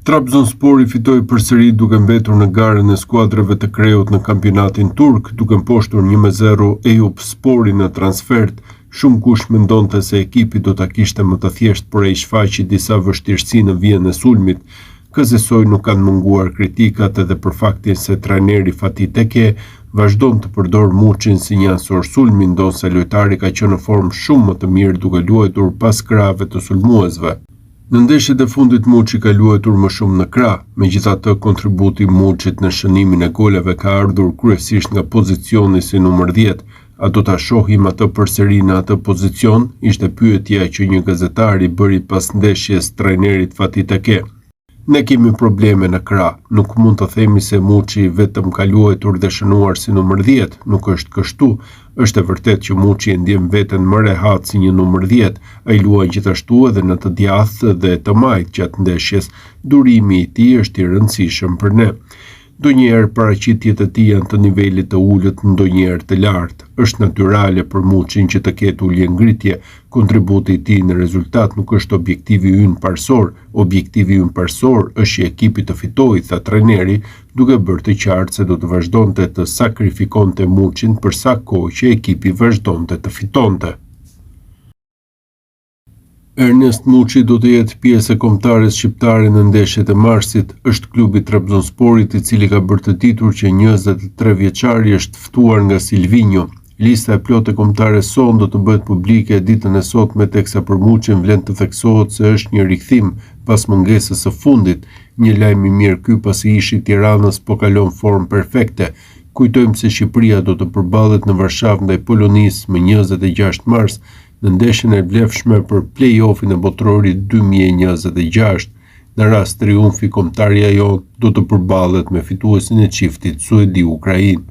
Trabzonspori fitoi përsëri duke mbetur në garën e skuadrave të Kreut në kampionatin turk, duke mposhtur 1-0 Eyüpsporin në transfert. Shumë kush mendonte se ekipi do ta kishte më të thjeshtë, por ai shfaqi disa vështirësi në vijën e sulmit. Kësaj nuk kanë munguar kritikat edhe për faktin se trajneri Fatih Tekke vazhdon të përdor Muçin si një asor sulmi, ndonse lojtari ka qenë në formë shumë më të mirë duke luajtur pas krahave të sulmuesve. Në ndeshjet e fundit Muçi ka luajtur më shumë në krah, megjithatë kontributi i Muçit në shënimin e goleve ka ardhur kryesisht nga pozicioni si numër 10. A do ta shohim atë përsëri në atë pozicion? Ishte pyetja që një gazetar i bëri pas ndeshjes trajnerit Fatih Tekke. Ne kemi probleme në krah, nuk mund të themi se Muçi vetëm ka luajtur dhe shënuar si numër 10, nuk është kështu. Është e vërtet që Muçi e ndjen veten më rehat si një numër 10, ai luan gjithashtu edhe në të djathtë dhe të majtë gjatë ndeshjes. Durimi i tij është i rëndësishëm për ne. Ndonjëherë paraqitjet e tij janë të nivelit të ulët, ndonjëherë të lartë. Është natyrale për Muçin që të ketë ulje ngritje. Kontributi i tij në rezultat nuk është objektivi ynë parsor. Objektivi ynë parsor është i ekipit të fitojë, tha trajneri, duke bërë të qartë se do të vazhdonte të sakrifikonte Muçin për sa kohë që ekipi vazhdonte të fitonte. Ernest Muçi do të jetë pjesë e kombëtares shqiptare në ndeshjet e marsit. Është klubi Trabzonsporit i cili ka bërë të ditur që 23 vjeçari është ftuar nga Silvinho. Lista e plotë e kombëtares son do të bëhet publike ditën e sotme, teksa për Muçin vlen të theksohet se është një rikthim pas mungesës së fundit. Një lajm i mirë ky pasi ishi i Tiranës po kalon formë perfekte. Kujtojmë se Shqipëria do të përballet në Varshavë ndaj Polonisë më 26 mars në ndeshjen e vlefshme për play-offin e botrorit 2026. Në rast triumfi, kombëtarja jonë do të përballet me fituesin e çiftit Suedi-Ukrainë.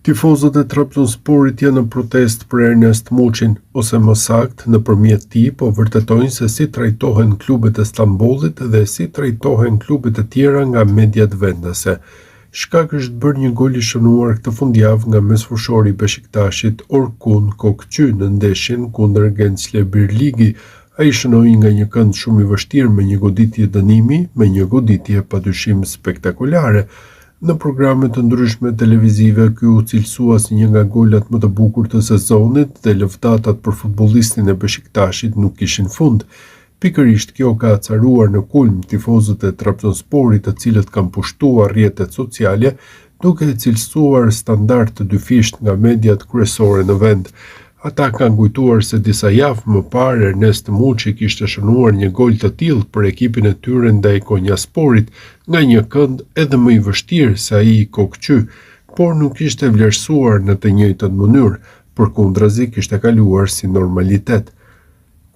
Tifozët e Trabzonsporit janë në protestë për Ernest Muçin, ose më saktë nëpërmjet tij po vërtetojnë se si trajtohen klubet e Stambollit dhe si trajtohen klubet e tjera nga mediat vendase. Shkak është bërë një gol i shënuar këtë fundjavë nga mesfushori i Beşiktaşit Orkun Kokçy në ndeshjen kundër Gençler Birliği. Ai shënoi nga një kënd shumë i vështirë me një goditje dënimi, me një goditje padyshim spektakolare. Në programe të ndryshme televizive, ky u cilësua si një nga golat më të bukur të sezonit dhe lëvdatat për futbollistin e Beşiktaşit nuk kishin fund. Pikërisht kjo ka acaruar në kulm tifozët e Trabzonsporit, të cilët kanë pushtuar rrjetet sociale duke cilësuar standard të dyfisht nga mediat kryesore në vend. Ata kanë kujtuar se disa javë më parë Ernest Muçi kishte shënuar një gol të tillë për ekipin e tyre ndaj Konyasporit nga një kënd edhe më i vështirë se ai i Kokçy, por nuk ishte vlerësuar në të njëjtën mënyrë, përkundrazi kishte kaluar si normalitet.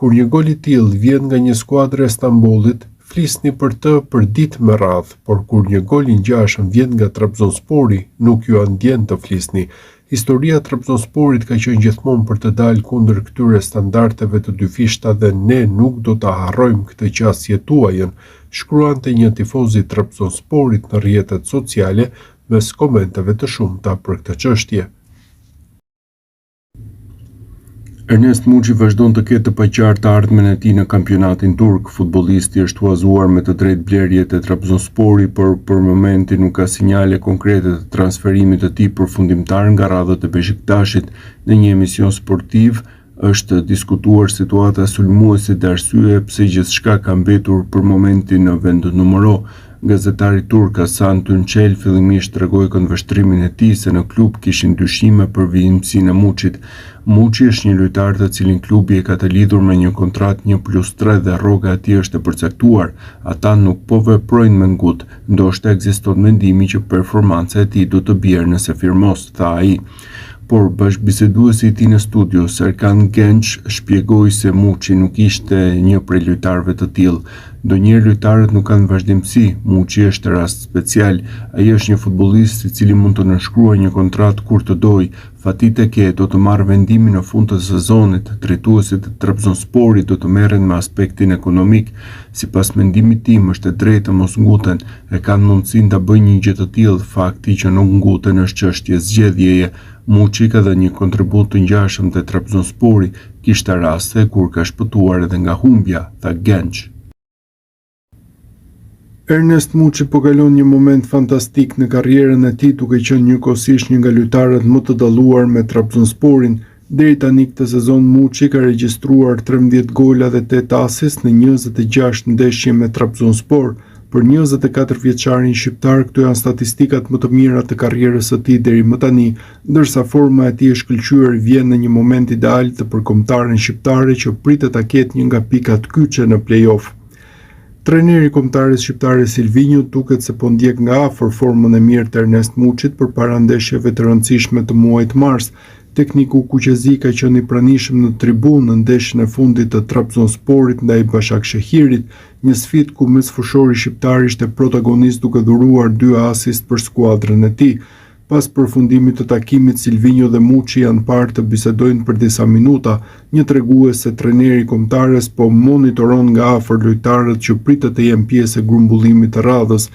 Kur një gol i tillë vjen nga një skuadër e Stambollit, flisni për të për ditë me radhë, por kur një gol i ngjashëm vjen nga Trabzonspori, nuk ju ndjen të flisni. Historia e Trabzonsporit ka qenë gjithmonë për të dalë kundër këtyre standardeve të dyfishta dhe ne nuk do ta harrojmë këtë qasje tuajën, shkruante një tifoz i Trabzonsporit në rrjetet sociale mes komenteve të shumta për këtë çështje. Ernest Muçi vazhdon të ketë të paqartë ardhmen e tij në kampionatin turk. Futbollisti është huazuar me të drejtë blerjet e Trabzonsporit, por për momentin nuk ka sinjale konkrete të transferimit të tij përfundimtar nga radhët e Beşiktaşit. Në një emision sportiv është diskutuar situata e sulmuesit dhe arsye pse gjithçka ka mbetur për momentin në vend numero. Gazetari turk Hasan Tunçel fillimisht tregoi këndvështrimin e tij se në klub kishin dyshime për vijimsinë e Muçit. Muçi është një lojtar të cilin klubi e ka të lidhur me një kontratë 1+3 dhe rroga e tij është e përcaktuar. Ata nuk po veprojnë me ngut, ndoshta ekziston mendimi që performanca e tij do të bjerë nëse firmos, tha ai. Por bashkëbiseduesi i tij në studio, Serkan Genç, shpjegoi se Muçi nuk ishte një prej lojtarëve të tillë. Ndonjëherë lojtarët nuk kanë vazhdimsi, Muçi është rast special. Ai është një futbollist i cili mund të nënshkruajë një kontratë kur të dojë. Fatih Tekke do të marrë vendimin në fund të sezonit. Drejtuesit e Trabzonsporit do të merren me aspektin ekonomik. Sipas mendimit tim është e drejtë të mos nguten, e kanë mundësinë ta bëjnë një gjë të tillë. Fakti që nuk nguten është çështje zgjedhjeje. Muçi ka dhënë një kontribut të ngjashëm te Trabzonspori, kishte raste kur ka shpëtuar edhe nga humbja, tha Genç. Ernest Muçi po kalon një moment fantastik në karrierën e tij duke qenë njëkohësisht një nga lojtarët më të dalluar me Trabzonsporin. Deri tani këtë sezon Muçi ka regjistruar 13 gola dhe 8 asist në 26 ndeshje me Trabzonspor. Për 24 vjeçarin shqiptar, këto janë statistikat më të mira të karrierës së tij deri më tani, ndërsa forma e tij e shkëlqyer vjen në një moment ideal të përkombëtaren shqiptare që pritet ta ketë një nga pikat kyçe në play-off. Trajneri i kombëtares shqiptare Silvinho duket se po ndjek nga afër formën e mirë të Ernest Muçit përpara ndeshjeve të rëndësishme të muajit mars. Tekniku kuqezi ka qenë i pranishëm në tribunë në ndeshjen e fundit të Trabzonsporit ndaj Başakşehirit, një sfidë ku mesfushori shqiptar ishte protagonist duke dhuruar 2 asist për skuadrën e tij. Pas përfundimit të takimit, Silvinho dhe Muçi janë parë të bisedojnë për disa minuta, një tregues se trajneri i kombëtares po monitoron nga afër lojtarët që pritet të jenë pjesë e grumbullimit të radhës.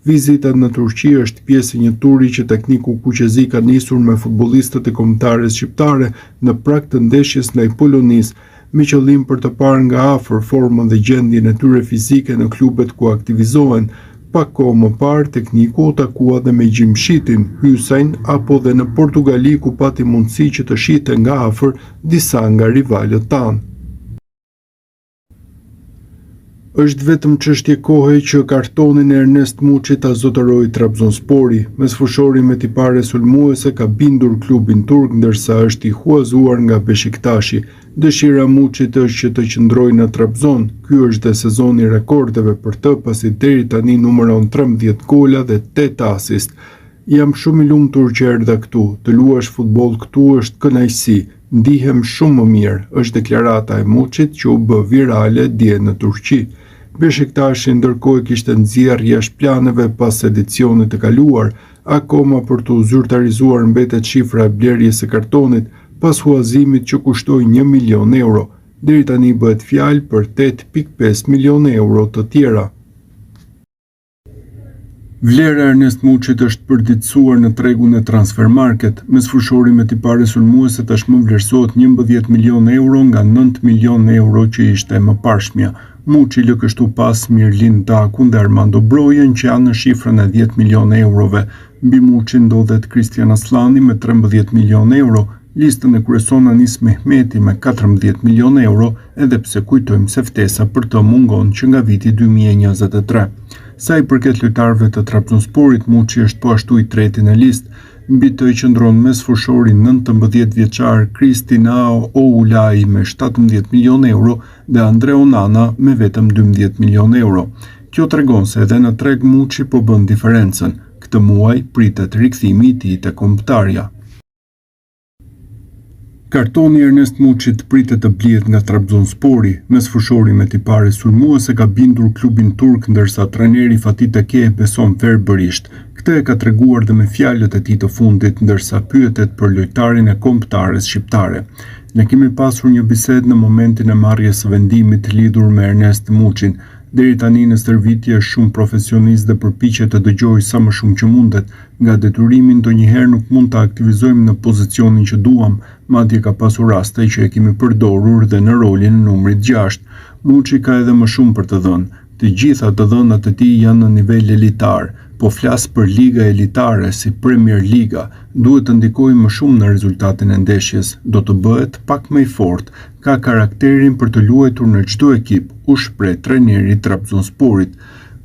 Vizita në Turqi është pjesë e një turi që tekniku kuqezi ka nisur me futbollistët e kombëtares shqiptare në prag të ndeshjes ndaj Polonisë, me qëllim për të parë nga afër formën dhe gjendjen e tyre fizike në klubet ku aktivizohen. Pak kohë më parë, tekniku u takua dhe me Gjimshitin, Hysain apo dhe në Portugali ku pati mundësi që të shihte nga afër disa nga rivalët tanë. Është vetëm çështje kohe që kartonin e Ernest Muçit ta zotëroi Trabzonspori. Mesfushori me tipare sulmuese ka bindur klubin turk ndërsa është i huazuar nga Beşiktashi. Dëshira e Muçit është që të qëndrojë në Trabzon. Ky është dhe sezoni rekordeve për të, pasi deri tani numëron 13 gola dhe 8 asist. Jam shumë i lumtur që erdha këtu. Të luash futboll këtu është kënaqësi. Ndihem shumë më mirë, është deklarata e Muçit që u bë virale dje në Turqi. Beşiktashi ndërkohë kishte nxjerrë jashtë planeve pas edicionit të kaluar, akoma për të zyrtarizuar mbetet shifra e blerjes së kartonit pas huazimit që kushtoi 1 milion euro. Deri tani bëhet fjalë për 8.5 milion euro të tjera. Vlera e Ernest Muçit është përditësuar në tregun e Transfermarkt. Mesfushori me tipare sulmuese tashmë vlerësohet 11 milion euro nga 9 milion euro që ishte më parshmja. Muçi lë kështu pas Mirlin Takun dhe Armando Brojen që janë në shifrën e 10 milion eurove. Mbi Muçi ndodhet Kristian Aslani me 13 milion euro. Listën e kryeson Anis Mehmeti me 14 milion euro, edhe pse kujtojmë se ftesa për të mungon që nga viti 2023. Sa i përket lojtarëve të Trabzonsporit, Muçi është po ashtu i treti në listë. Mbi të qëndron mesfushori 19 vjeçar Kristinao Oulai me 17 milion euro dhe Andre Onana me vetëm 12 milion euro. Kjo tregon se edhe në treg Muçi po bën diferencën. Këtë muaj pritet rikthimi i tij te kombëtarja. Kartoni Ernest Muçit pritet të blihet nga Trabzonspori. Mesfushori me tipare sulmuese ka bindur klubin turk ndërsa trajneri Fatih Tekke beson verbërisht. Këtë e ka treguar dhe me fjalët e tij të fundit ndërsa pyetet për lojtarin e kombëtares shqiptare. Ne kemi pasur një bisedë në momentin e marrjes së vendimit lidhur me Ernest Muçin. Deri tani në stërvitje është shumë profesionist dhe përpiqet të dëgjojë sa më shumë që mundet. Nga detyrimi ndonjëherë nuk mund të aktivizojmë në pozicionin që duam, madje ka pasur raste që e kemi përdorur dhe në rolin e numrit 6. Muçi ka edhe më shumë për të dhënë. Të gjitha të dhënat e tij janë në nivel elitar, po flas për liga elitare si Premier Liga. Duhet të ndikojë më shumë në rezultatin e ndeshjes, do të bëhet pak më i fortë, ka karakterin për të luajtur në çdo ekip, u shpreh trajneri i Trabzonsporit.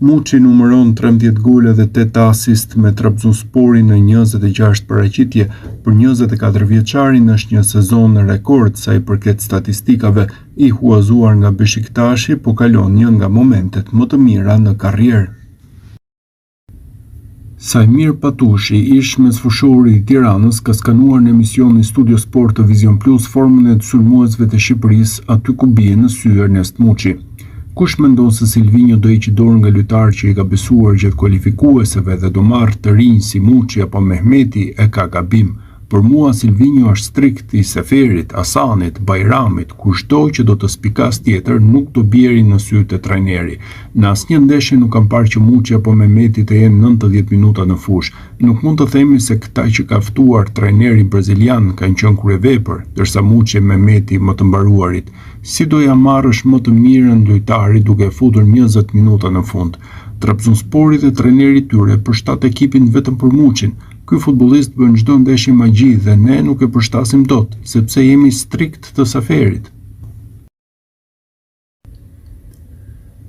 Muçi numëron 13 gole dhe 8 asist me Trabzonsporin në 26 paraqitje. Për 24 vjeçarin është një sezon rekord sa i përket statistikave. I huazuar nga Beşiktashi po kalon një nga momentet më të mira në karrierë. Sajmir Patushi, ish mesfushori i Tiranës, ka skanuar në emisionin Studio Sport të Vision Plus formën e sulmuesve të Shqipërisë aty ku bie në sy Ernest Muçi. Kush mendon se Silvinho do hiqë dorë nga lojtarë që i ka besuar gjatë kualifikueseve dhe do marrë të rinj si Muçi apo Mehmeti e ka gabim. Për mua Silvinho është strikt i Seferit, Hasanit, Bajramit, kushdo që do të spikas tjetër nuk do bjeri në sy të trajneri. Në asnjë ndeshje nuk kam parë që Muçi apo Mehmeti të jenë 90 minuta në fushë. Nuk mund të themi se këta që ka ftuar trajneri brazilian kanë qenë kryevepër, ndërsa Muçi e Mehmeti më të mbaruarit. Si do ja marrësh më të mirën lojtari duke futur 20 minuta në fund? Trabzonspori dhe trajneri i tyre përshtat ekipin vetëm për Muçin. Ky futbollist bën çdo ndeshje magji dhe ne nuk e përshtasim dot, sepse jemi strikt të saferit.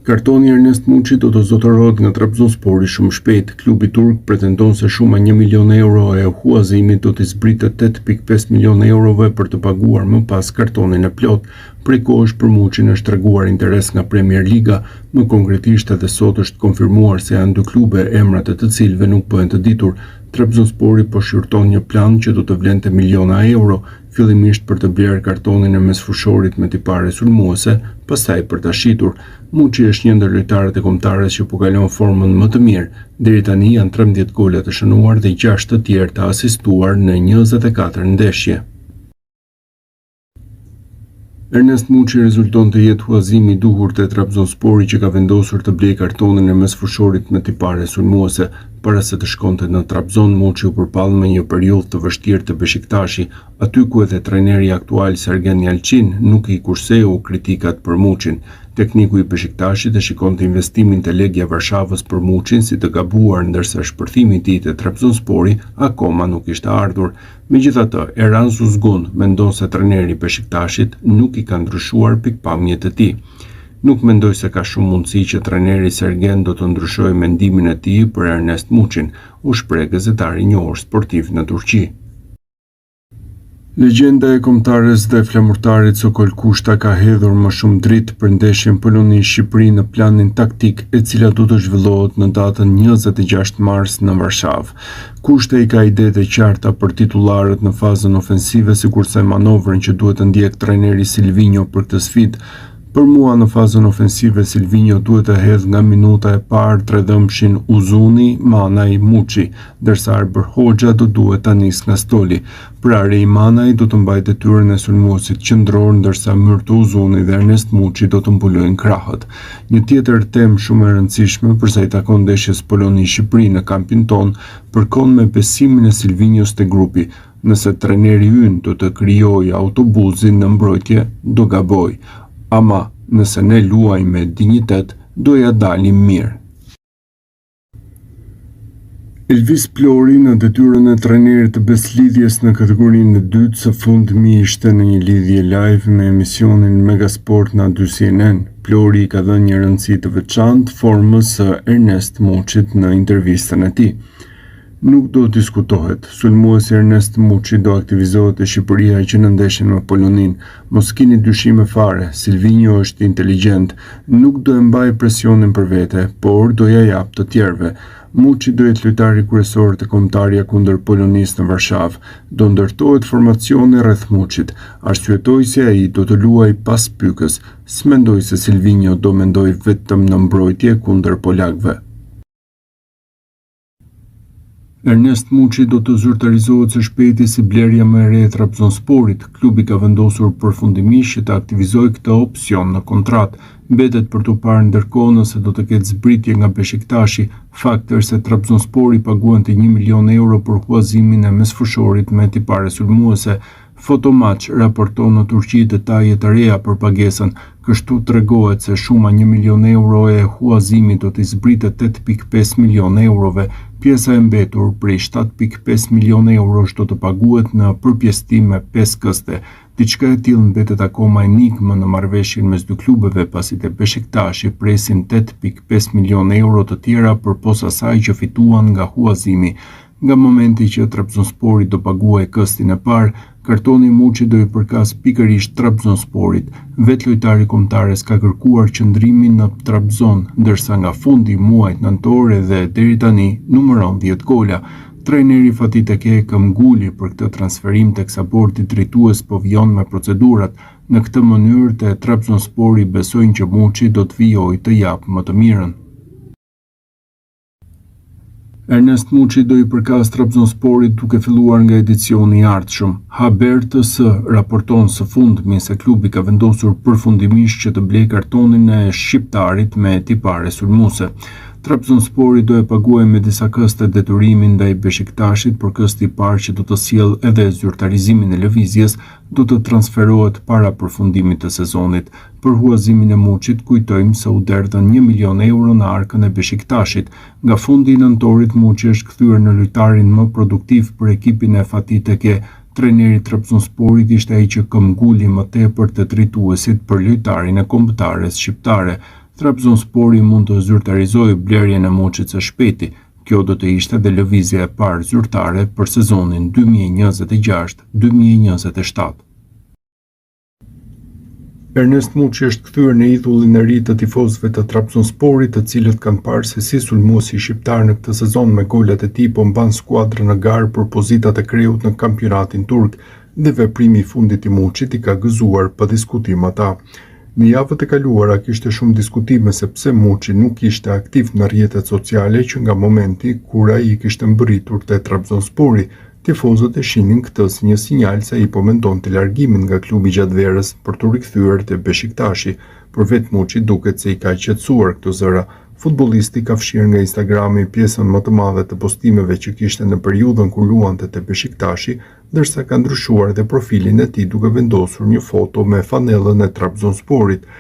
Kartoni Ernest Muçi do të zotërohet nga Trabzonspori shumë shpejt. Klubi turk pretendon se shuma 1 milion euro e huazimit do të zbritet 8.5 milion eurove për të paguar më pas kartonin e plot. Prej kohësh për Muçin është treguar interes nga Premier Liga, më konkretisht edhe sot është konfirmuar se janë dy klube emrat e të cilëve nuk bëhen të ditur. Trabzonspori po shqyrton një plan që do të vlente miliona euro, fillimisht për të blerë kartonin e mesfushorit me tipare sulmuese, pastaj për ta shitur. Muçi është një ndër lojtarët e kombëtarës që po kalon formën më të mirë. Deri tani janë 13 gola të shënuar dhe 6 të tjerë të asistuar në 24 ndeshje. Ernest Muçi rezulton të jetë huazimi i duhur te Trabzonspori që ka vendosur të blejë kartonin e mesfushorit me tipare sulmuese. Para se të shkonte në Trabzon, Muçi u përpall me një periudhë të vështirë të Beshiktashi, aty ku edhe trajneri aktual Sergen Yalçin nuk i kurseu kritikat për Muçin. Tekniku i Beshiktashit e shikonte investimin te Legia Varshavës për Muçin si të gabuar, ndërsa shpërthimi i tij te Trabzonspori akoma nuk ishte ardhur. Megjithatë, Erhan Suzgun mendon se trajneri i Beshiktashit nuk i ka ndryshuar pikpamjet e tij. Nuk mendoj se ka shumë mundësi që trajneri Sergen do të ndryshojë mendimin e tij për Ernest Muçin, u shpreh gazetari i njohur sportiv në Turqi. Legjenda e kombëtares dhe flamurtarit Sokol Kushta ka hedhur më shumë dritë për ndeshjen Poloni-Shqipëri në planin taktik, e cila do të zhvillohet në datën 26 mars në Varshavë. Kushta i ka idetë e qarta për titullarët në fazën ofensive, sikurse manovrën që duhet të ndjek trajneri Silvinho për këtë sfidë. Për mua në fazën ofensive Silvinho duhet të hedhë nga minuta e parë tredhëmshin Uzuni, Manaj, Muçi, ndërsa Arber Hoxha do duhet ta nisë nga stoli. Pra Rej Manaj do të mbajë detyrën e sulmuesit qendror, ndërsa Myrto Uzuni dhe Ernest Muçi do të mbulojnë krahët. Një tjetër temë shumë e rëndësishme përsa i takon ndeshjes Poloni-Shqipëri në kampin ton përkon me besimin e Silvinhos te grupi. Nëse trajneri ynë do të krijojë autobusin në mbrojtje, do gaboj. Ama nëse ne luajmë me dinjitet, do ja dalim mirë. Elvis Plori në detyrën e trajnerit të Beslidhjes në kategorinë e dytë, së fundmi ishte në një lidhje live me emisionin Megasport na 2 CNN. Plori ka dhënë një rëndësi të veçantë formës së Ernest Muçit në intervistën e tij. Nuk do diskutohet, sulmuesi Ernest Muçi do aktivizohet te Shqipëria që në ndeshjen me Polonin. Mos keni dyshime fare, Silvinho është inteligjent, nuk do e mbaj presionin për vete, por do ja jap të tjerëve. Muçi do jetë lojtari kryesor të kombëtarja kundër Polonisë në Varshavë. Do ndërtohet formacioni rreth Muçit. Arsyetoi se ai do të luajë pas pykës. S'mendoj se Silvinho do mendoj vetëm në mbrojtje kundër polakëve. Ernest Muçi do të zyrtarizohet së shpejti si blerja më e re e Trabzonsporit. Klubi ka vendosur përfundimisht që të aktivizojë këtë opsion në kontratë. Mbetet për t'u parë ndërkohë nëse do të ketë zbritje nga Beshiktashi. Fakti është se Trabzonspori paguante 1 milion euro për huazimin e mesfushorit me tipare sulmuese. Fotomatch raporton në Turqi detaje të reja për pagesën. Kështu tregohet se shuma 1 milion euro e huazimit do të zbritet 8.5 milion eurove. Pjesa e mbetur prej 7.5 milion eurosh do të paguhet në përpjesëtim me 5 këste. Diçka e tillë mbetet akoma enigmë në marrëveshjen mes dy klubeve, pasi te Beshiktashi presin 8.5 milion euro të tjera përpos asaj që fituan nga huazimi. Nga momenti që Trabzonspori do paguajë këstin e parë, kartoni Muçi do i përkas pikërisht Trabzonsporit. Vetë lojtari kombëtares ka kërkuar qëndrimin në Trabzon, ndërsa nga fundi i muajit nëntor dhe deri tani numëron 10 gola. Trajneri Fatih Tekke nguli për këtë transferim teksa bordi drejtues po vjon me procedurat. Në këtë mënyrë te Trabzonspori besojnë që Muçi do të vijojë të japë më të mirën. Ernest Muçi do i përkas Trabzonsporit duke filluar nga edicioni i ardhshëm. Haber.ts raporton së fundmi se klubi ka vendosur përfundimisht që të blejë kartonin e shqiptarit me tipare sulmuese. Trabzonspori do e paguajë me disa këste detyrimin ndaj Beshiktashit, por kësti i parë që do të sjellë edhe zyrtarizimin e lëvizjes do të transferohet para përfundimit të sezonit. Për huazimin e Muçit, kujtojmë se u derdhën 1 milion euro në arkën e Beshiktaşit. Nga fundi i nëntorit, Muçi është kthyer në lojtarin më produktiv për ekipin e Fatih Tekke. Trajneri i Trabzonsporit ishte ai që këmbguli më tepër të drejtuesit për lojtarin e kombëtares shqiptare. Trabzonspori mund të zyrtarizojë blerjen e Muçit së shpejti. Kjo do të ishte dhe lëvizja e parë zyrtare për sezonin 2026-2027. Ernest Muçi është kthyer në idhullin e ri të tifozëve të Trabzonsporit, të cilët kanë parë se si sulmuesi shqiptar në këtë sezon me golat e tij po mban skuadrën në garë për pozitat e kreut në kampionatin turk, dhe veprimi i fundit i Muçit i ka gëzuar pa diskutim ata. Në javët e kaluara kishte shumë diskutime se pse Muçi nuk ishte aktiv në rrjetet sociale që nga momenti kur ai kishte mbërritur te Trabzonspori. Tifozët e shihnin këtë si një sinjal se ai po mendonte largimin nga klubi gjatë verës për të rikthyer te Beshiktashi, por vetë Muçi duket se i ka qetësuar këto zëra. Futbollisti ka fshirë nga Instagrami pjesën më të madhe të postimeve që kishte në periudhën kur luante te Beshiktashi, ndërsa ka ndryshuar dhe profilin e tij duke vendosur një foto me fanellën e Trabzonsporit.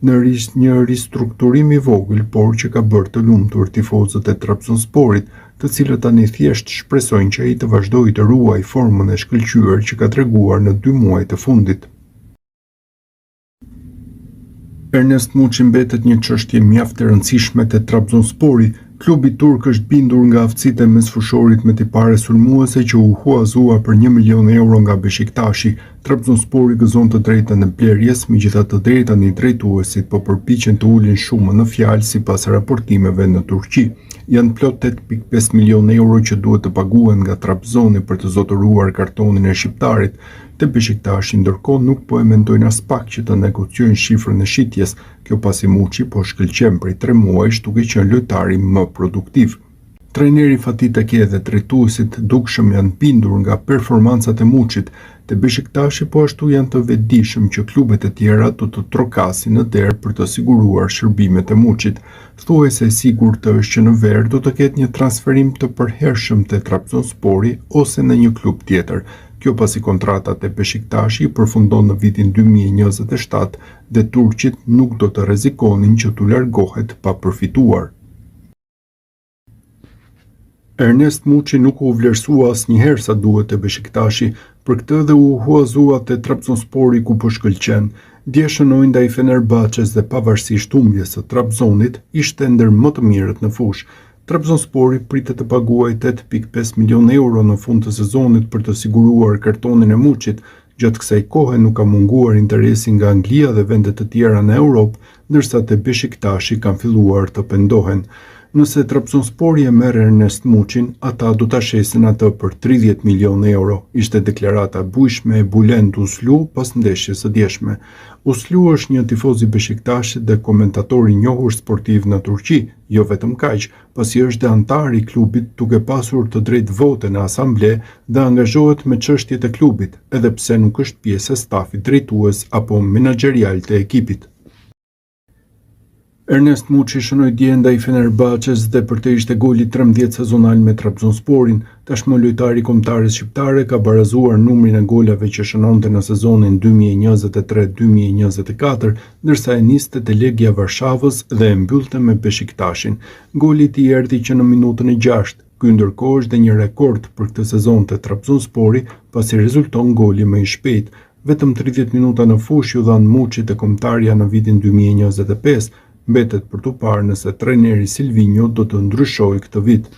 Në një ristrukturim i vogël, por që ka bërë të lumtur tifozët e Trabzonsporit, të cilët tani thjesht shpresojnë që ai të vazhdojë të ruajë formën e shkëlqyer që ka treguar në 2 muajt e fundit. Ernest Muçi mbetet një çështje mjaft e rëndësishme te Trabzonspori. Klubi turk është bindur nga aftësitë e mesfushorit me tipare sulmuese që u huazua për 1 milion euro nga Beshiktashi. Trabzonspori gëzon të drejtën e blerjes, megjithatë të drejta e drejtuesit po përpiqen të ulin shumën në fjalë sipas raportimeve në Turqi. Janë plot 8.5 milion euro që duhet të paguhen nga Trabzoni për të zotëruar kartonin e shqiptarit. Te Beshiktashi ndërkohë nuk po e mendojnë as pak që të negociojnë shifrën e shitjes, kjo pasi Muçi po shkëlqen prej 3 muajsh duke qenë lojtari më produktiv. Trajneri Fatih Tekke dhe drejtuesit dukshëm janë bindur nga performancat e Muçit. Te Beshiktashi po ashtu janë të vetëdijshëm që klubet e tjera do të trokasin në derë për të siguruar shërbimet e Muçit. Thuajse e sigurt është që në ver do të ketë një transferim të përhershëm te Trabzonspori ose në një klub tjetër. Kjo pasi kontrata te Beshiktashi përfundon në vitin 2027 dhe turqit nuk do të rrezikonin që t'u largohet pa përfituar. Ernest Muçi nuk u vlerësua asnjëherë sa duhet te Beshiktashi, për këtë dhe u huazua te Trabzonspori ku po shkëlqen. Dje shënoi ndaj Fenerbahçes dhe pavarësisht humbjes së Trabzonit, ishte ndër më të mirët në fushë. Trabzonspori pritet të paguajë 8.5 milion euro në fund të sezonit për të siguruar kartonin e Muçit. Gjatë kësaj kohe nuk ka munguar interesi nga Anglia dhe vende të tjera në Europë, ndërsa te Beshiktashi kanë filluar të pendohen. Nëse Trabzonspori e merr Ernest Muçin, ata do ta shesin atë për 30 milion euro, ishte deklarata e bujshme e Bülent Uslu pas ndeshjes së djeshme. Uslu është një tifoz i Beshiktaşit dhe komentator i njohur sportiv në Turqi, jo vetëm kaq, pasi është dhe antar i klubit duke pasur të drejtë vote në asamble dhe angazhohet me çështjet e klubit, edhe pse nuk është pjesë e stafit drejtues apo menaxherial të ekipit. Ernest Muçi shënoi dje ndaj Fenerbahçes dhe për të ishte goli 13 sezonal me Trabzonsporin. Tashmë lojtari kombëtares shqiptare ka barazuar numrin e golave që shënonte në sezonin 2023-2024, ndërsa e niste te Legia Varshavës dhe e mbyllte me Beshiktashin. Goli i tij erdhi që në minutën e 6. Ky ndërkohë është dhe një rekord për këtë sezon te Trabzonspori, pasi rezulton goli më i shpejt. Vetëm 30 minuta në fushë ju dhan Muçit e kombëtarja në vitin 2025. Mbetet për tu parë nëse trajneri Silvinho do të ndryshojë këtë vit.